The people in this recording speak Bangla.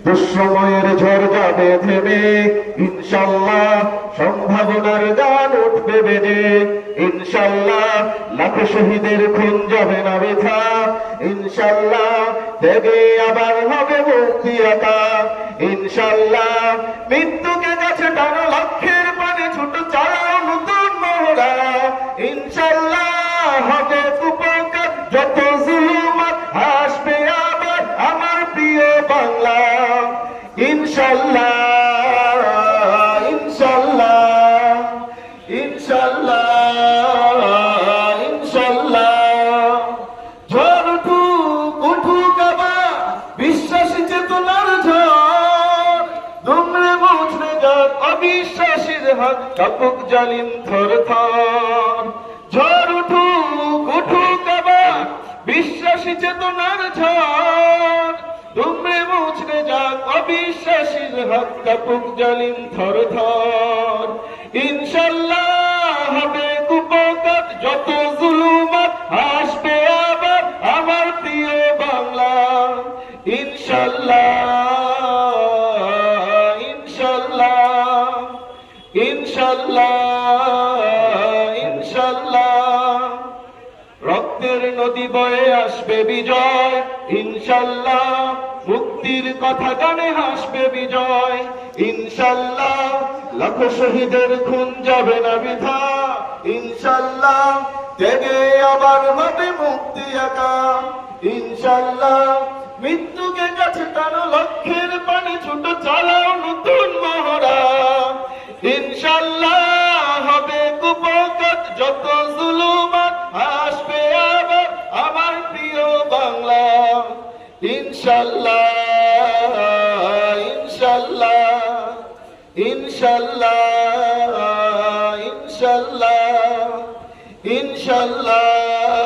দুঃসময়ের ঝড় যাবে থেমে, ইনশাল্লাহ সম্ভাবনার গান উঠবে বেজে। ইনশাল্লাহ লাখো শহীদের খুন যাবে না বৃথা, ইনশাল্লাহ ত্যাগে আবার হবে মুক্তি আঁকা। ইনশাল্লাহ মৃত্যুকে কাছে টানো, লক্ষ্যের পানে ছোট চালাও নতুন মহড়া। ইনশাল্লাহ হবে কুপকার যত জুলুমাত, আসবে আবার আমার প্রিয় বাংলা। ইনশাল্লাহ ইনশাল্লাহ ইনশাল্লাহ ইনশাল্লাহ। ঝড় উঠুক উঠুক আবার বিশ্বাসী চেতনার ঝড়, দুমড়ে মুচড়ে যাক অবিশ্বাসীর হাত, কাঁপুক জালিম থর থর। ঝড় উঠুক উঠুক আবার বিশ্বাসী চেতনার ঝড়, দুমড়ে মুচড়ে যাক অবিশ্বাসীর হাত, কাঁপুক জালিম থর থর। ইনশাল্লাহ হবে কুপকার যত জুলুমাত, আসবে আবার আমার প্রিয় বাংলা। ইনশাল্লাহ ইনশাল্লাহ ইনশাল্লাহ ইনশাল্লাহ। রক্তের নদী বয়ে আসবে বিজয়, ইনশাল্লাহ মুক্তির কথা গানে হাসবে বিজয়। ইনশাল্লাহ লাখো শহীদের খুন যাবে না বৃথা, ইনশাল্লাহ ত্যাগে আবার হবে মুক্তি আঁকা। ইনশাল্লাহ মৃত্যুকে কাছে টানো, লক্ষ্যের পানে ছোট চালাও নতুন মহড়া। ইনশাল্লাহ হবে কুপকার যত জুলুমাত, আসবে আবার আমার প্রিয় বাংলা। ইনশাল্লাহ ইনশাল্লাহ ইনশাল্লাহ ইনশাল্লাহ ইনশাল্লাহ